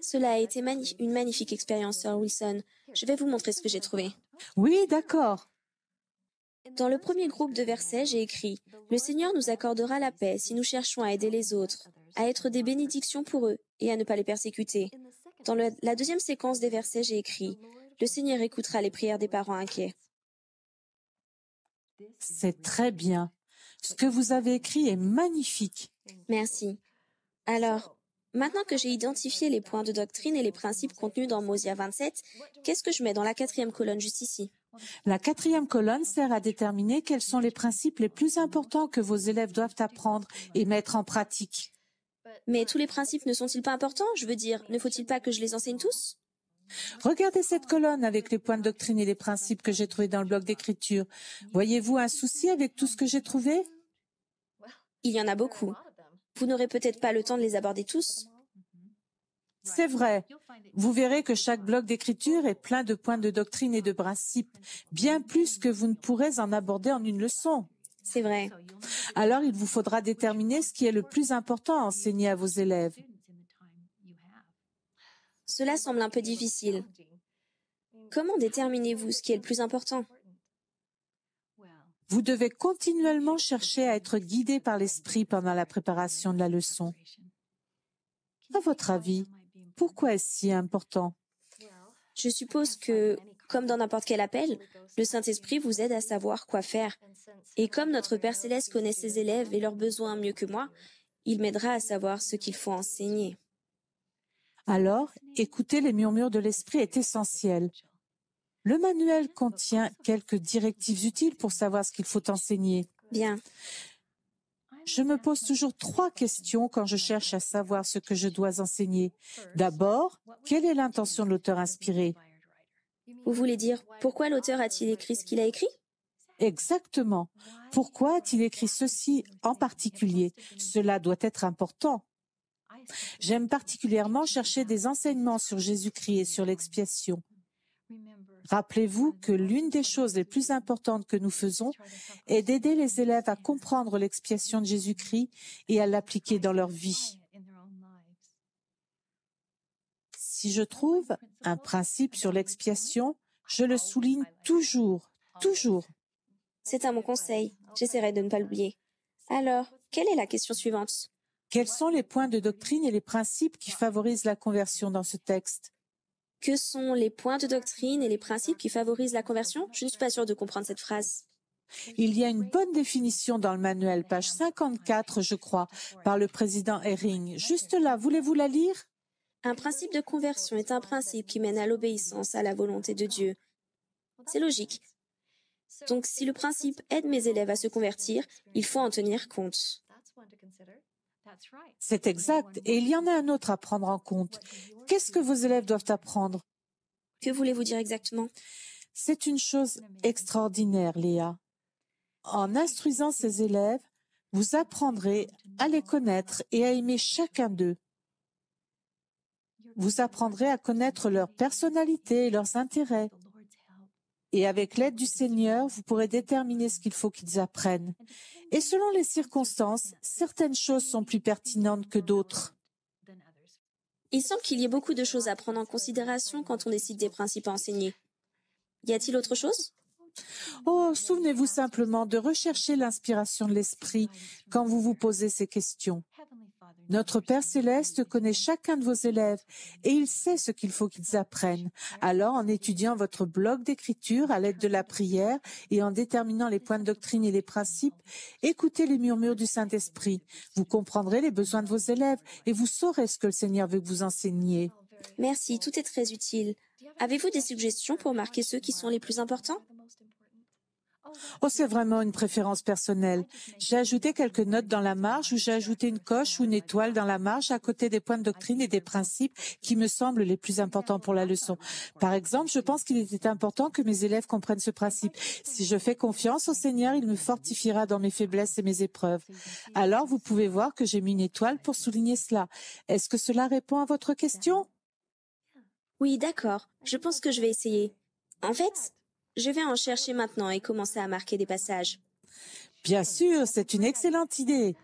Cela a été une magnifique expérience, Sir Wilson. Je vais vous montrer ce que j'ai trouvé. Oui, d'accord. Dans le premier groupe de versets, j'ai écrit « Le Seigneur nous accordera la paix si nous cherchons à aider les autres, à être des bénédictions pour eux et à ne pas les persécuter. » Dans la deuxième séquence des versets, j'ai écrit « Le Seigneur écoutera les prières des parents inquiets. » C'est très bien. Ce que vous avez écrit est magnifique. Merci. Alors, maintenant que j'ai identifié les points de doctrine et les principes contenus dans Mosia 27, qu'est-ce que je mets dans la quatrième colonne juste ici? La quatrième colonne sert à déterminer quels sont les principes les plus importants que vos élèves doivent apprendre et mettre en pratique. Mais tous les principes ne sont-ils pas importants? Je veux dire, ne faut-il pas que je les enseigne tous? Regardez cette colonne avec les points de doctrine et les principes que j'ai trouvés dans le bloc d'écriture. Voyez-vous un souci avec tout ce que j'ai trouvé? Il y en a beaucoup. Vous n'aurez peut-être pas le temps de les aborder tous. C'est vrai. Vous verrez que chaque bloc d'écriture est plein de points de doctrine et de principes, bien plus que vous ne pourrez en aborder en une leçon. C'est vrai. Alors, il vous faudra déterminer ce qui est le plus important à enseigner à vos élèves. Cela semble un peu difficile. Comment déterminez-vous ce qui est le plus important? Vous devez continuellement chercher à être guidé par l'esprit pendant la préparation de la leçon. À votre avis, pourquoi est-ce si important? Je suppose que, comme dans n'importe quel appel, le Saint-Esprit vous aide à savoir quoi faire. Et comme notre Père Céleste connaît ses élèves et leurs besoins mieux que moi, il m'aidera à savoir ce qu'il faut enseigner. Alors, écouter les murmures de l'esprit est essentiel. Le manuel contient quelques directives utiles pour savoir ce qu'il faut enseigner. Bien. Je me pose toujours 3 questions quand je cherche à savoir ce que je dois enseigner. D'abord, quelle est l'intention de l'auteur inspiré? Vous voulez dire, pourquoi l'auteur a-t-il écrit ce qu'il a écrit? Exactement. Pourquoi a-t-il écrit ceci en particulier? Cela doit être important. J'aime particulièrement chercher des enseignements sur Jésus-Christ et sur l'expiation. Rappelez-vous que l'une des choses les plus importantes que nous faisons est d'aider les élèves à comprendre l'expiation de Jésus-Christ et à l'appliquer dans leur vie. Si je trouve un principe sur l'expiation, je le souligne toujours, toujours. C'est un bon conseil. J'essaierai de ne pas l'oublier. Alors, quelle est la question suivante? Quels sont les points de doctrine et les principes qui favorisent la conversion dans ce texte? Que sont les points de doctrine et les principes qui favorisent la conversion? Je ne suis pas sûre de comprendre cette phrase. Il y a une bonne définition dans le manuel, page 54, je crois, par le président Herring. Juste là, voulez-vous la lire? Un principe de conversion est un principe qui mène à l'obéissance à la volonté de Dieu. C'est logique. Donc, si le principe aide mes élèves à se convertir, il faut en tenir compte. C'est exact. Et il y en a un autre à prendre en compte. Qu'est-ce que vos élèves doivent apprendre? Que voulez-vous dire exactement? C'est une chose extraordinaire, Léa. En instruisant ces élèves, vous apprendrez à les connaître et à aimer chacun d'eux. Vous apprendrez à connaître leur personnalité et leurs intérêts. Et avec l'aide du Seigneur, vous pourrez déterminer ce qu'il faut qu'ils apprennent. Et selon les circonstances, certaines choses sont plus pertinentes que d'autres. Il semble qu'il y ait beaucoup de choses à prendre en considération quand on décide des principes à enseigner. Y a-t-il autre chose? Oh, souvenez-vous simplement de rechercher l'inspiration de l'Esprit quand vous vous posez ces questions. Notre Père Céleste connaît chacun de vos élèves et il sait ce qu'il faut qu'ils apprennent. Alors, en étudiant votre bloc d'écriture à l'aide de la prière et en déterminant les points de doctrine et les principes, écoutez les murmures du Saint-Esprit. Vous comprendrez les besoins de vos élèves et vous saurez ce que le Seigneur veut que vous enseigniez. Merci, tout est très utile. Avez-vous des suggestions pour marquer ceux qui sont les plus importants? Oh, c'est vraiment une préférence personnelle. J'ai ajouté quelques notes dans la marge ou j'ai ajouté une coche ou une étoile dans la marge à côté des points de doctrine et des principes qui me semblent les plus importants pour la leçon. Par exemple, je pense qu'il était important que mes élèves comprennent ce principe. Si je fais confiance au Seigneur, il me fortifiera dans mes faiblesses et mes épreuves. Alors, vous pouvez voir que j'ai mis une étoile pour souligner cela. Est-ce que cela répond à votre question? Oui, d'accord. Je pense que je vais essayer. En fait, je vais en chercher maintenant et commencer à marquer des passages. Bien sûr, c'est une excellente idée.